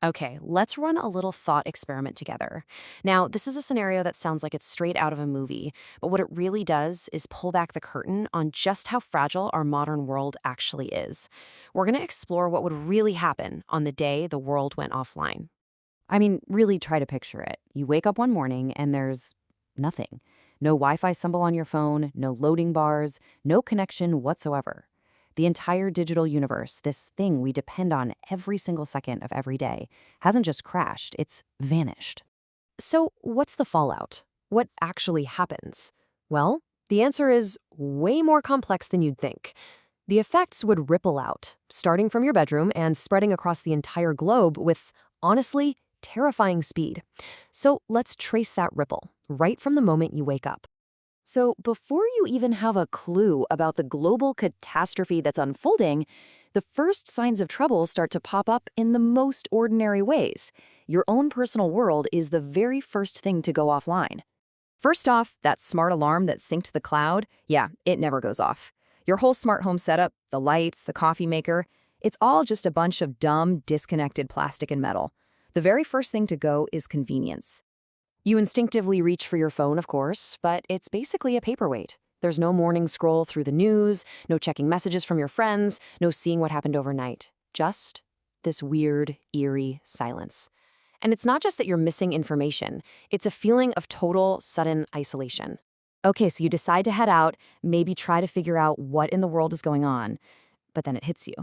Okay, let's run a little thought experiment together. Now, this is a scenario that sounds like it's straight out of a movie, but what it really does is pull back the curtain on just how fragile our modern world actually is. We're going to explore what would really happen on the day the world went offline. I mean, really try to picture it. You wake up one morning and there's nothing. No Wi Fi symbol on your phone, no loading bars, no connection whatsoever. The entire digital universe, this thing we depend on every single second of every day, hasn't just crashed, it's vanished. So, what's the fallout? What actually happens? Well, the answer is way more complex than you'd think. The effects would ripple out, starting from your bedroom and spreading across the entire globe with, honestly, terrifying speed. So let's trace that ripple right from the moment you wake up. So, before you even have a clue about the global catastrophe that's unfolding, the first signs of trouble start to pop up in the most ordinary ways. Your own personal world is the very first thing to go offline. First off, that smart alarm that synced to the cloud, yeah, it never goes off. Your whole smart home setup, the lights, the coffee maker, it's all just a bunch of dumb, disconnected plastic and metal. The very first thing to go is convenience. You instinctively reach for your phone, of course, but it's basically a paperweight. There's no morning scroll through the news, no checking messages from your friends, no seeing what happened overnight. Just this weird, eerie silence. And it's not just that you're missing information, it's a feeling of total, sudden isolation. Okay, so you decide to head out, maybe try to figure out what in the world is going on, but then it hits you.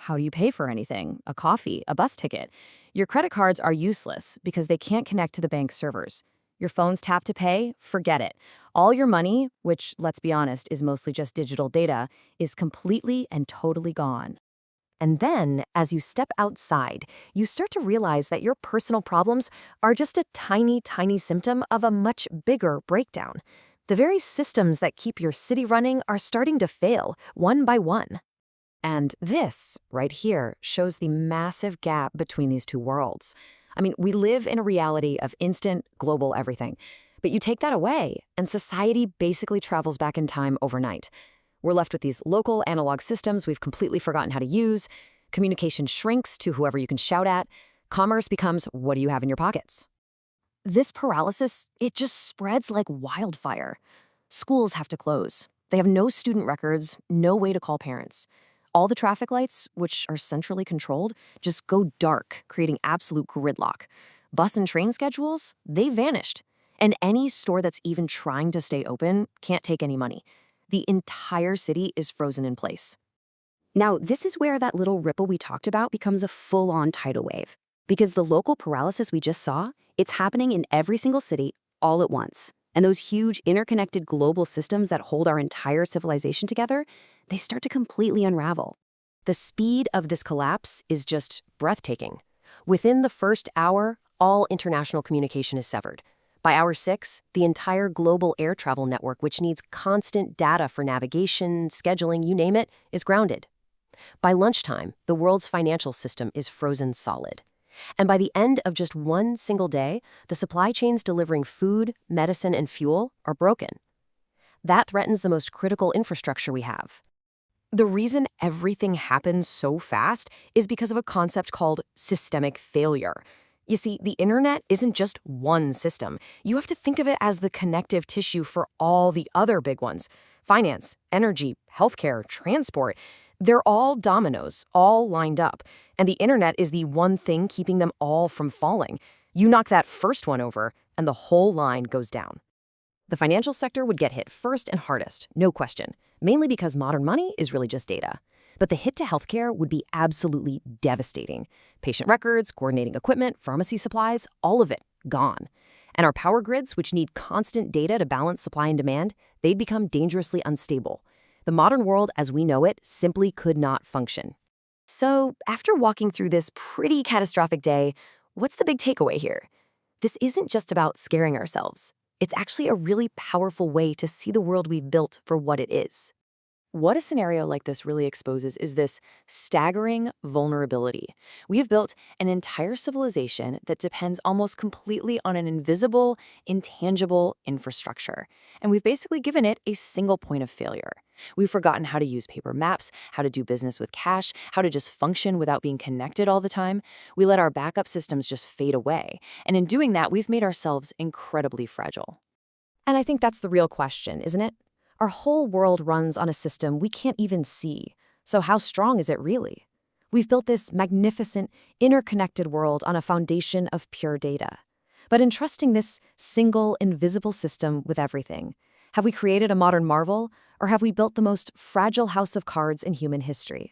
How do you pay for anything? A coffee, a bus ticket? Your credit cards are useless because they can't connect to the bank's servers. Your phone's tap to pay? Forget it. All your money, which, let's be honest, is mostly just digital data, is completely and totally gone. And then, as you step outside, you start to realize that your personal problems are just a tiny, tiny symptom of a much bigger breakdown. The very systems that keep your city running are starting to fail, one by one. And this, right here, shows the massive gap between these two worlds. I mean, we live in a reality of instant, global everything. But you take that away, and society basically travels back in time overnight. We're left with these local analog systems we've completely forgotten how to use. Communication shrinks to whoever you can shout at. Commerce becomes, what do you have in your pockets? This paralysis, it just spreads like wildfire. Schools have to close. They have no student records, no way to call parents. All the traffic lights, which are centrally controlled, just go dark, creating absolute gridlock. Bus and train schedules, they vanished. And any store that's even trying to stay open can't take any money. The entire city is frozen in place. Now, this is where that little ripple we talked about becomes a full-on tidal wave. Because the local paralysis we just saw, it's happening in every single city all at once. And those huge interconnected global systems that hold our entire civilization together, they start to completely unravel. The speed of this collapse is just breathtaking. Within the first hour, all international communication is severed. By hour 6, the entire global air travel network, which needs constant data for navigation, scheduling, you name it, is grounded. By lunchtime, the world's financial system is frozen solid. And by the end of just one single day, the supply chains delivering food, medicine, and fuel are broken. That threatens the most critical infrastructure we have. The reason everything happens so fast is because of a concept called systemic failure. You see, the internet isn't just one system. You have to think of it as the connective tissue for all the other big ones. Finance, energy, healthcare, transport. They're all dominoes, all lined up. And the internet is the one thing keeping them all from falling. You knock that first one over, and the whole line goes down. The financial sector would get hit first and hardest, no question, mainly because modern money is really just data. But the hit to healthcare would be absolutely devastating. Patient records, coordinating equipment, pharmacy supplies, all of it gone. And our power grids, which need constant data to balance supply and demand, they'd become dangerously unstable. The modern world as we know it simply could not function. So, after walking through this pretty catastrophic day, what's the big takeaway here? This isn't just about scaring ourselves. It's actually a really powerful way to see the world we've built for what it is. What a scenario like this really exposes is this staggering vulnerability. We have built an entire civilization that depends almost completely on an invisible, intangible infrastructure. And we've basically given it a single point of failure. We've forgotten how to use paper maps, how to do business with cash, how to just function without being connected all the time. We let our backup systems just fade away. And in doing that, we've made ourselves incredibly fragile. And I think that's the real question, isn't it? Our whole world runs on a system we can't even see. So how strong is it really? We've built this magnificent, interconnected world on a foundation of pure data. But entrusting this single, invisible system with everything, have we created a modern marvel, or have we built the most fragile house of cards in human history?